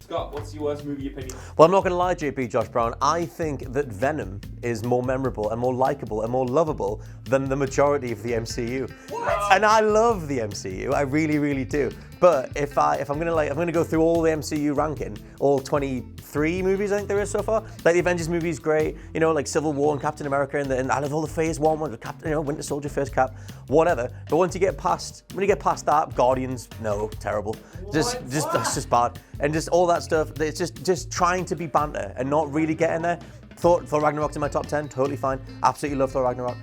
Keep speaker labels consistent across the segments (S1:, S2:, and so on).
S1: Scott, what's your worst movie opinion?
S2: Well, I'm not going to lie, JP Josh Brown. I think that Venom is more memorable and more likable and more lovable than the majority of the MCU.
S1: What?
S2: And I love the MCU. I really, really do. But if I'm gonna go through all the MCU ranking, all 23 movies I think there is so far. Like the Avengers movie is great, you know, like Civil War and Captain America, and I love all the Phase 1 ones, Captain, you know, Winter Soldier, First Cap, whatever. But when you get past that, Guardians, no, terrible. That's just bad. And just all that stuff. It's just trying to be banter and not really getting there. Thor Ragnarok's in my top 10, totally fine. Absolutely love Thor Ragnarok.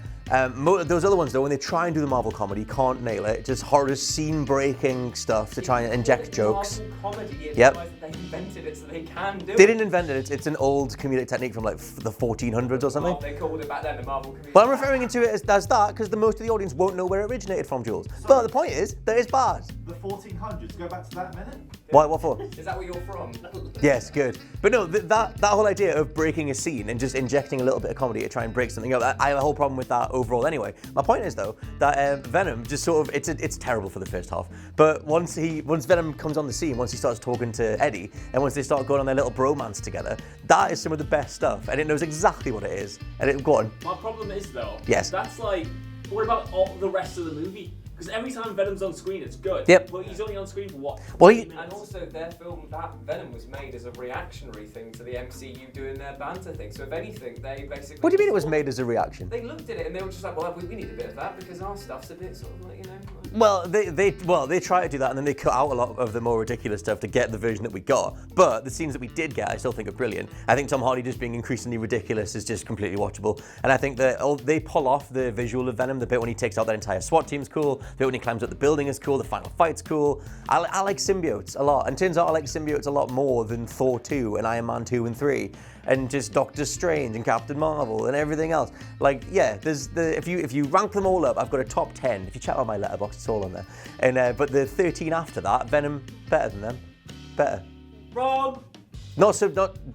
S2: Those other ones though, when they try and do the Marvel comedy, can't nail it. Just horror scene-breaking stuff to try and inject jokes.
S1: Marvel comedy,
S2: yep.
S1: They invented it so they can do it.
S2: They didn't invent it. It's an old comedic technique from like the 1400s or something.
S1: Oh, they called it back then the Marvel comedy.
S2: But I'm referring to it as that because the most of the audience won't know where it originated from, Jules. But the point is that it's bad.
S3: The 1400s. Go back to that a minute.
S2: Why? What for?
S1: Is that where you're from?
S2: Yes, good. But no, that whole idea of breaking a scene and just injecting a little bit of comedy to try and break something up, I have a whole problem with that overall anyway. My point is though that Venom just sort of it's terrible for the first half, but once Venom comes on the scene, once he starts talking to Eddie, and once they start going on their little bromance together, that is some of the best stuff, and it knows exactly what it is. And go on.
S1: My problem is though,
S2: yes,
S1: that's like, what about all the rest of the movie? Because every time Venom's on screen, it's good.
S2: Yep.
S1: But he's only on screen for what?
S2: Well,
S4: and also their film, that Venom was made as a reactionary thing to the MCU doing their banter thing. So if anything, they basically...
S2: What do you mean it was made as a reaction?
S4: They looked at it and they were just like, well, we need a bit of that because our stuff's a bit sort of like, you know...
S2: Well, they try to do that and then they cut out a lot of the more ridiculous stuff to get the version that we got. But the scenes that we did get, I still think are brilliant. I think Tom Hardy just being increasingly ridiculous is just completely watchable. And I think that they pull off the visual of Venom. The bit when he takes out that entire SWAT team's cool. The bit when he climbs up the building is cool. The final fight's cool. I like symbiotes a lot. And turns out I like symbiotes a lot more than Thor 2 and Iron Man 2 and 3. And just Doctor Strange and Captain Marvel and everything else. Like, yeah, if you rank them all up, I've got a top 10. If you check out my letterbox, it's all on there. And but the 13 after that, Venom better than them. Better.
S1: Wrong.
S2: Not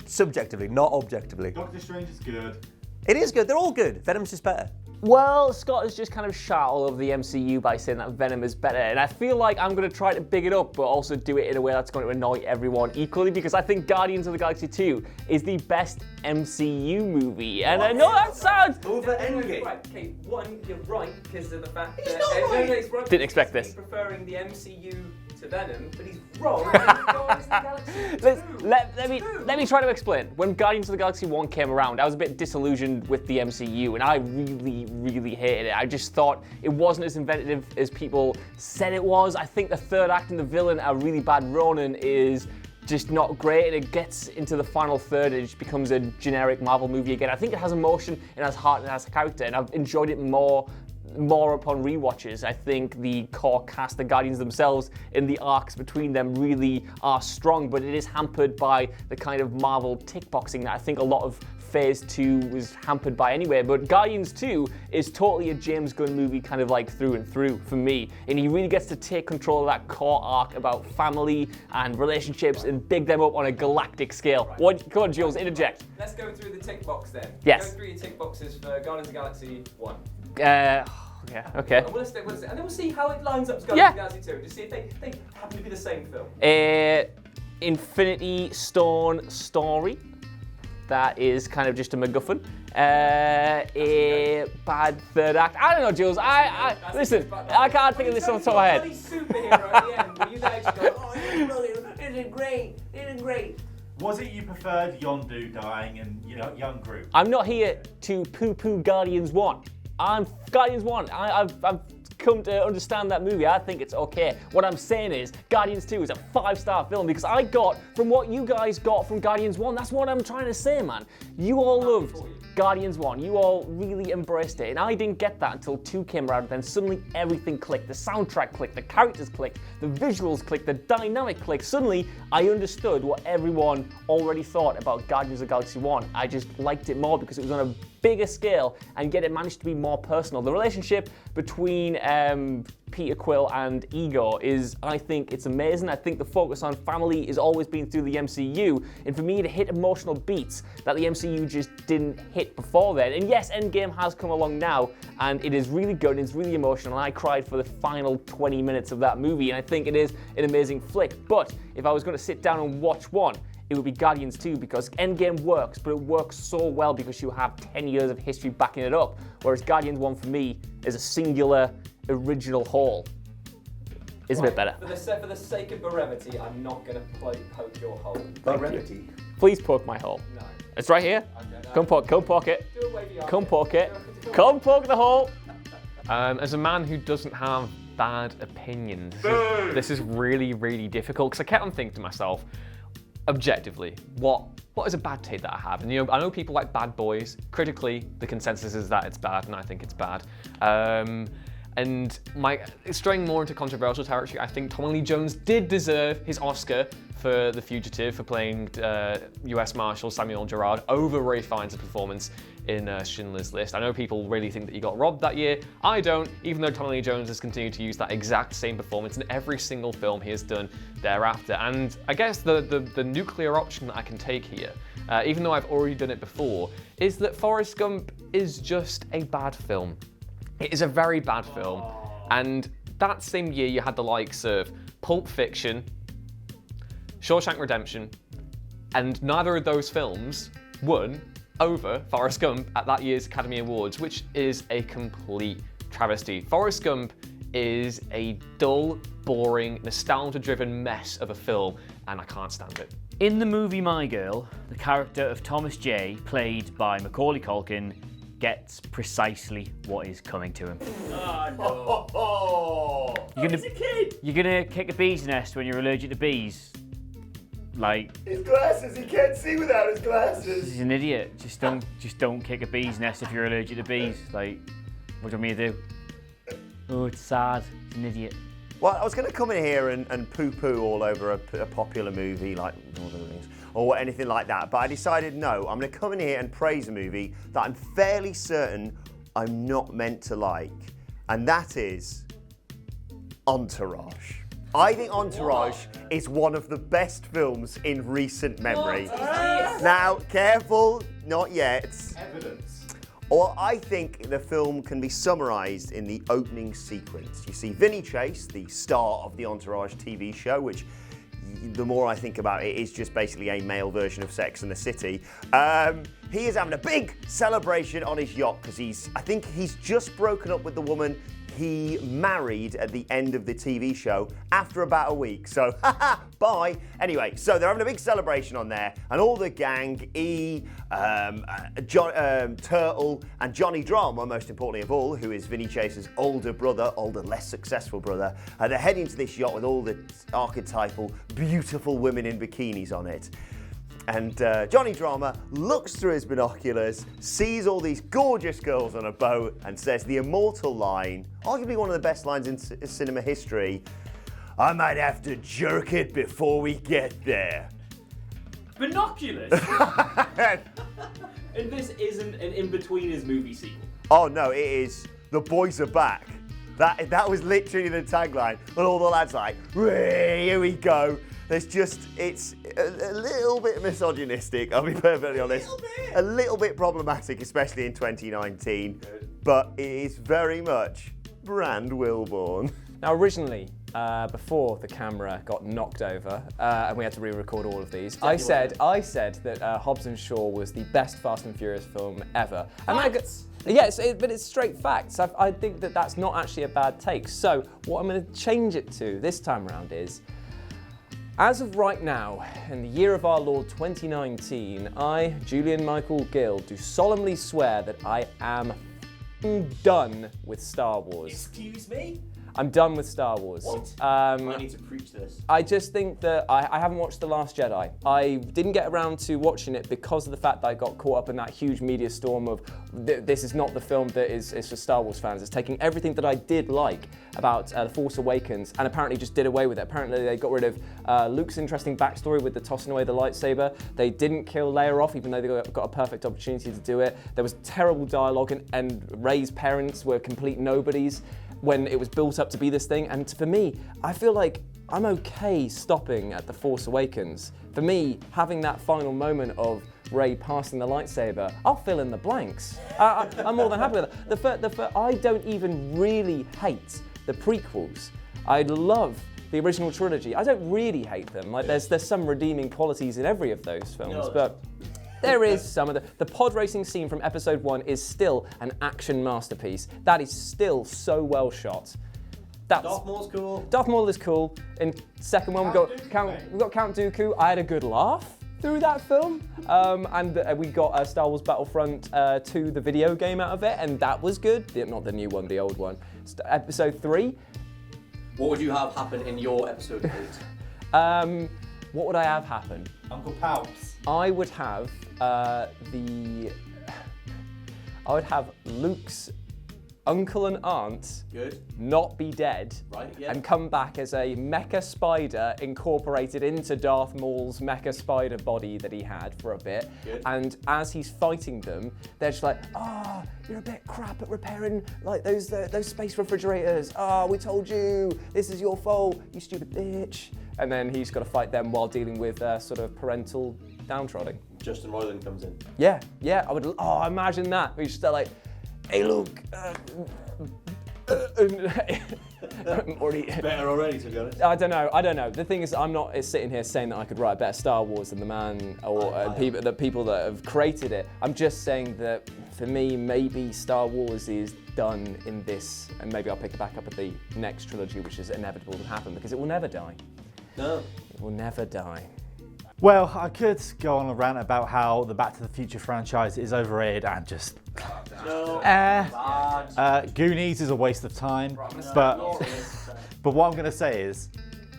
S2: subjectively, not objectively.
S3: Doctor Strange is good.
S2: It is good. They're all good. Venom's just better.
S5: Well, Scott has just kind of shot all over the MCU by saying that Venom is better, and I feel like I'm going to try to big it up, but also do it in a way that's going to annoy everyone equally, because I think Guardians of the Galaxy 2 is the best MCU movie, and I know that sounds...
S2: Over Endgame.
S4: Right, okay, one, you're right because of the fact
S2: He's
S4: that...
S2: not right.
S4: He's right.
S5: Didn't expect this.
S4: He's preferring the MCU to Venom, but he's wrong. Guardians of the Galaxy 2.
S5: Let me try to explain. When Guardians of the Galaxy 1 came around, I was a bit disillusioned with the MCU, and I really hated it. I just thought it wasn't as inventive as people said it was. I think the third act and the villain, a really bad Ronan, is just not great, and it gets into the final third and it just becomes a generic Marvel movie again. I think it has emotion, it has heart, and it has character, and I've enjoyed it more upon rewatches. I think the core cast, the Guardians themselves, and the arcs between them really are strong, but it is hampered by the kind of Marvel tick boxing that I think a lot of Phase 2 was hampered by anyway. But Guardians 2 is totally a James Gunn movie, kind of like through and through for me, and he really gets to take control of that core arc about family and relationships and big them up on a galactic scale.
S4: Right.
S5: What? Go on, Jules, interject.
S4: Let's go through the tick box then.
S5: Yes.
S4: Go through your tick boxes for Guardians of the Galaxy 1.
S5: Yeah, okay.
S4: And we'll stick, and then we'll see how it lines up to
S5: Yeah.
S4: Guardians of the Galaxy 2, and just see if they happen to be the same film.
S5: Infinity Stone story. That is kind of just a MacGuffin. A bad third act. I don't know, Jules. Listen. I can't think of this off the top of my head.
S4: Superhero at the end, where you guys go, oh, this is great, this is great.
S3: Was it you preferred Yondu dying and young Groot?
S5: I'm not here to poo-poo Guardians 1. I'm Guardians 1. I've come to understand that movie. I think it's okay. What I'm saying is Guardians 2 is a 5-star film because I got from what you guys got from Guardians 1. That's what I'm trying to say, man. You all loved Guardians 1. You all really embraced it. And I didn't get that until 2 came around. Then suddenly everything clicked. The soundtrack clicked. The characters clicked. The visuals clicked. The dynamic clicked. Suddenly I understood what everyone already thought about Guardians of the Galaxy 1. I just liked it more because it was on a bigger scale, and yet it managed to be more personal. The relationship between Peter Quill and Igor is, I think it's amazing. I think the focus on family has always been through the MCU, and for me to hit emotional beats that the MCU just didn't hit before then. And yes, Endgame has come along now, and it is really good, and it's really emotional, and I cried for the final 20 minutes of that movie, and I think it is an amazing flick. But if I was going to sit down and watch one, it would be Guardians 2, because Endgame works, but it works so well because you have 10 years of history backing it up, whereas Guardians 1 for me is a singular, original whole. It's a bit better.
S4: For the sake of brevity, I'm not going to poke your hole.
S3: Brevity.
S5: Please poke my hole.
S4: No.
S5: It's right here.
S4: Okay,
S5: Come poke it.
S4: Do a wavy arm.
S5: Come poke it. Come poke the hole.
S6: As a man who doesn't have bad opinions, this is really, really difficult, because I kept on thinking to myself, objectively, what is a bad take that I have? And I know people like Bad Boys. Critically, the consensus is that it's bad, and I think it's bad. And straying more into controversial territory, I think Tommy Lee Jones did deserve his Oscar for The Fugitive, for playing US Marshal Samuel Gerard over Ray Fiennes' performance in Schindler's List. I know people really think that he got robbed that year. I don't, even though Tommy Lee Jones has continued to use that exact same performance in every single film he has done thereafter. And I guess the nuclear option that I can take here, even though I've already done it before, is that Forrest Gump is just a bad film. It is a very bad film. And that same year you had the likes of Pulp Fiction, Shawshank Redemption, and neither of those films won over Forrest Gump at that year's Academy Awards, which is a complete travesty. Forrest Gump is a dull, boring, nostalgia-driven mess of a film, and I can't stand it.
S7: In the movie My Girl, the character of Thomas J, played by Macaulay Culkin, gets precisely what is coming to him.
S3: Oh,
S7: You're gonna kick a bee's nest when you're allergic to bees. Like,
S3: his glasses, he can't see without his glasses.
S7: he's an idiot. Just don't kick a bee's nest if you're allergic to bees. Like, what do you want me to do? Oh, it's sad. He's an idiot.
S8: Well, I was going to come in here and poo-poo all over a popular movie like Lord of the Rings or anything like that, but I decided no, I'm going to come in here and praise a movie that I'm fairly certain I'm not meant to like, and that is Entourage. I think Entourage is one of the best films in recent memory. Now, careful, not yet.
S3: Evidence.
S8: Or I think the film can be summarised in the opening sequence. You see Vinny Chase, the star of the Entourage TV show, which the more I think about it, is just basically a male version of Sex and the City. He is having a big celebration on his yacht because I think he's just broken up with the woman he married at the end of the TV show after about a week. So, bye. Anyway, so they're having a big celebration on there, and all the gang, Turtle, and Johnny Drama, most importantly of all, who is Vinny Chase's older, less successful brother, they're heading to this yacht with all the archetypal, beautiful women in bikinis on it. And Johnny Drama looks through his binoculars, sees all these gorgeous girls on a boat, and says the immortal line, arguably one of the best lines in cinema history, "I might have to jerk it before we get there."
S1: Binoculars? And this isn't an In-Betweeners movie sequel.
S8: Oh no, it is "The boys are back." That was literally the tagline. And all the lads like, here we go. It's a little bit misogynistic, I'll be perfectly honest. A little bit problematic, especially in 2019. But it is very much Brand Wilborn.
S4: Now, originally, before the camera got knocked over and we had to re-record all of these, I said that Hobbs and Shaw was the best Fast and Furious film ever. Yes, but it's straight facts. I think that that's not actually a bad take. So what I'm going to change it to this time around is, as of right now, in the year of our Lord 2019, I, Julian Michael Gill, do solemnly swear that I am done with Star Wars.
S1: Excuse me?
S4: I'm done with Star Wars.
S1: What? I need to preach this.
S4: I just think that I haven't watched The Last Jedi. I didn't get around to watching it because of the fact that I got caught up in that huge media storm of this is not the film that is for Star Wars fans. It's taking everything that I did like about The Force Awakens and apparently just did away with it. Apparently they got rid of Luke's interesting backstory with the tossing away the lightsaber. They didn't kill Leia off even though they got a perfect opportunity to do it. There was terrible dialogue and Rey's parents were complete nobodies. when it was built up to be this thing. And for me, I feel like I'm okay stopping at The Force Awakens. For me, having that final moment of Rey passing the lightsaber, I'll fill in the blanks. I'm more than happy with that. I don't even really hate the prequels. I love the original trilogy. I don't really hate them. Like there's some redeeming qualities in every of those films, but there is some of the pod racing scene from episode 1 is still an action masterpiece. That is still so well shot.
S2: Darth Maul's cool.
S4: Darth Maul is cool. In second one, we got Count Dooku. I had a good laugh through that film, and we got Star Wars Battlefront 2, the video game out of it, and that was good. Not the new one, the old one. Episode 3.
S2: What would you have happen in your episode 8?
S4: What would I have happen?
S3: Uncle Palps.
S4: I would have Luke's uncle and aunt not be dead, and come back as a mecha spider incorporated into Darth Maul's mecha spider body that he had for a bit. And as he's fighting them, they're just like, "Oh, you're a bit crap at repairing like those space refrigerators. Oh, we told you, this is your fault, you stupid bitch." And then he's got to fight them while dealing with sort of parental downtrodden.
S2: Justin Roiland comes in.
S4: Yeah, I would. Oh, imagine that. We just like, "Hey, Luke."
S2: Better already, to be honest.
S4: I don't know. The thing is, I'm not sitting here saying that I could write a better Star Wars than the man or the people that have created it. I'm just saying that for me, maybe Star Wars is done in this, and maybe I'll pick it back up at the next trilogy, which is inevitable to happen because it will never die.
S2: No.
S4: It will never die.
S3: Well, I could go on a rant about how the Back to the Future franchise is overrated and just... Goonies is a waste of time, but what I'm going to say is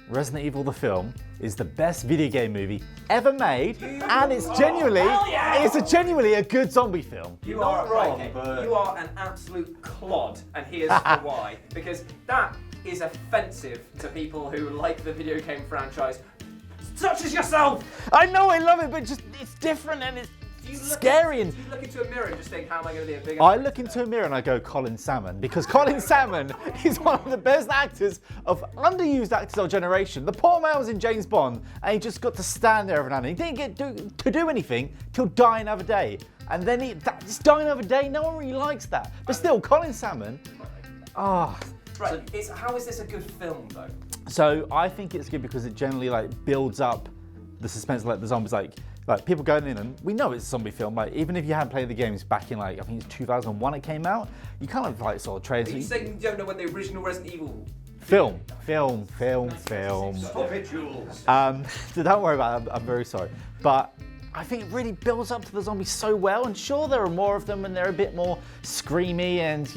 S3: Resident Evil the film is the best video game movie ever made, and it's genuinely a good zombie film.
S4: You are wrong, but you are an absolute clod, and here's why. Because that is offensive to people who like the video game franchise, such as yourself.
S3: I know, I love it, but just it's different and it's scary.
S4: Do you look into a mirror and just think, how am I going to be a big actor?
S3: I look into a mirror and I go, Colin Salmon, because Colin Salmon is one of the best actors of underused actors of our generation. The poor man was in James Bond and he just got to stand there every now and then. He didn't get to do anything till Die Another Day. And then just Die Another Day, no one really likes that. But still, Colin Salmon,
S4: Right, how is this a good film though?
S3: So I think it's good because it generally builds up the suspense, the zombies, like people going in, and we know it's a zombie film. Like even if you hadn't played the games back in I think it's 2001 it came out, you kind of sort of trace.
S4: Are you saying you don't know when the original Resident Evil?
S3: Film.
S2: Stop it, Jules.
S3: So don't worry about it. I'm very sorry, but I think it really builds up to the zombies so well. And sure, there are more of them, and they're a bit more screamy, and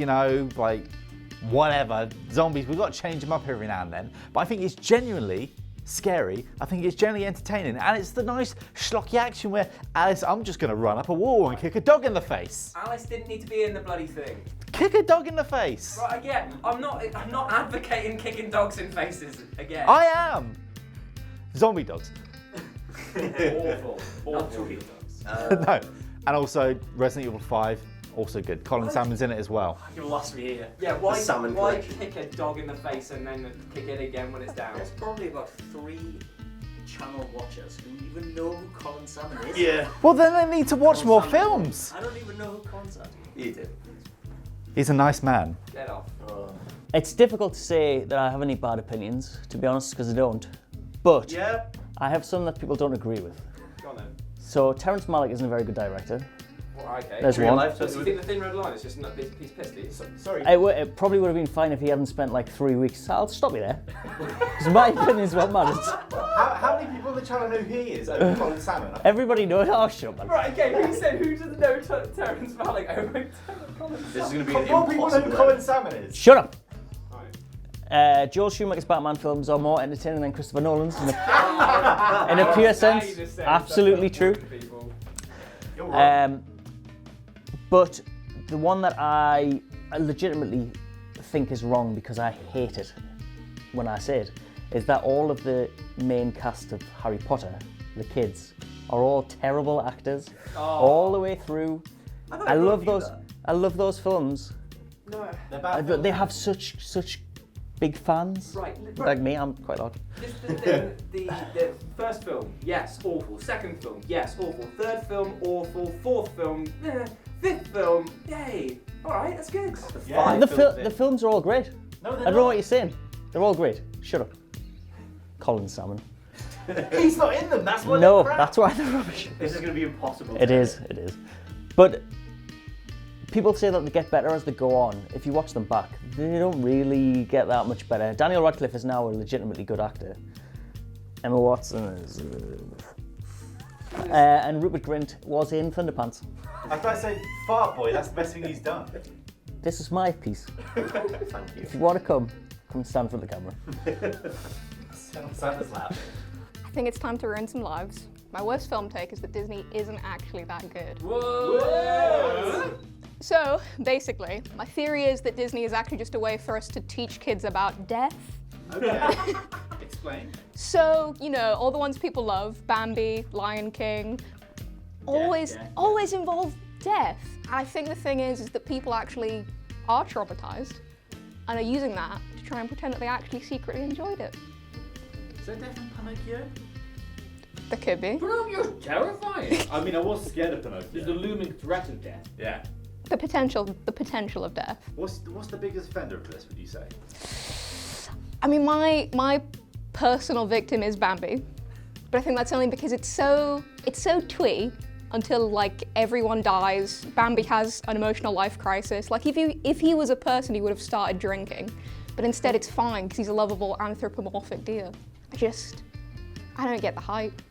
S3: whatever, zombies, we've got to change them up every now and then. But I think it's genuinely scary. I think it's genuinely entertaining. And it's the nice schlocky action where Alice, I'm just going to run up a wall and kick a dog in the face.
S4: Alice didn't need to be in the bloody thing.
S3: Kick a dog in the face.
S4: Right, again, I'm not advocating kicking dogs in faces again.
S3: I am. Zombie dogs.
S4: Awful.
S2: Zombie dogs.
S3: No. And also Resident Evil 5. Also good. Colin Salmon's in it as well.
S1: You lost me here.
S4: Yeah, why kick a dog in the face and then kick it again when it's down?
S7: There's probably about 3 channel watchers who even know who Colin Salmon is.
S1: Yeah.
S3: Well, then they need to watch more films.
S7: I don't even know who Colin Salmon is.
S2: You do.
S3: He's a nice man.
S4: Get off.
S7: It's difficult to say that I have any bad opinions, to be honest, because I don't. But I have some that people don't agree with.
S4: Go on then.
S7: So Terrence Malick isn't a very good director.
S4: Well, okay.
S7: There's one.
S4: So you think the Thin Red Line is just not he's pissed?
S2: Sorry.
S7: It probably would have been fine if he hadn't spent 3 weeks. I'll stop you there. Because my opinion is what matters.
S3: How many people in the channel know who he is over Colin Salmon?
S7: Everybody knows. Oh, shut up, man.
S4: Right, okay, who doesn't know Terrence Malick over Colin Salmon?
S2: This is going to be
S3: More people know who Colin Salmon is.
S7: Shut up. Joel Schumacher's Batman films are more entertaining than Christopher Nolan's in a pure sense. Absolutely true.
S3: You're right.
S7: But the one that I legitimately think is wrong because I hate it when I say it is that all of the main cast of Harry Potter, the kids, are all terrible actors all the way through. I love those films.
S2: No,
S7: They have such big fans.
S4: Right.
S7: Like me, I'm quite odd.
S4: This is the thing. The first film, yes, awful. Second film, yes, awful. Third film, awful. Fourth film, fifth film, yay. All right, that's good.
S7: The films are all great.
S3: No,
S7: I don't know what you're saying. They're all great. Shut up. Colin Salmon.
S3: He's not in them. That's why.
S7: No,
S3: they're crap.
S7: that's why they're rubbish.
S8: This is going to be impossible.
S7: It is. But people say that they get better as they go on. If you watch them back, they don't really get that much better. Daniel Radcliffe is now a legitimately good actor. Emma Watson is... and Rupert Grint was in Thunderpants.
S3: I was about to say, Fart Boy, that's the best thing he's done.
S7: This is my piece.
S2: Thank you.
S7: If you want to come and stand for the camera.
S3: Santa's lap.
S9: I think it's time to ruin some lives. My worst film take is that Disney isn't actually that good.
S4: Whoa!
S9: So, basically, my theory is that Disney is actually just a way for us to teach kids about death.
S3: Okay. Explain.
S9: So, you know, all the ones people love, Bambi, Lion King, always involve death. And I think the thing is that people actually are traumatized and are using that to try and pretend that they actually secretly enjoyed it.
S3: Is there death in Pinocchio?
S9: There could be.
S1: Pinocchio's terrifying.
S3: I mean, I was scared of Pinocchio.
S1: There's the looming threat of death.
S3: Yeah.
S9: The potential of death.
S3: What's the biggest offender of this, would you say?
S9: I mean, my personal victim is Bambi, but I think that's only because it's so twee until like everyone dies. Bambi has an emotional life crisis. Like if he was a person, he would have started drinking, but instead it's fine because he's a lovable anthropomorphic deer. I don't get the hype.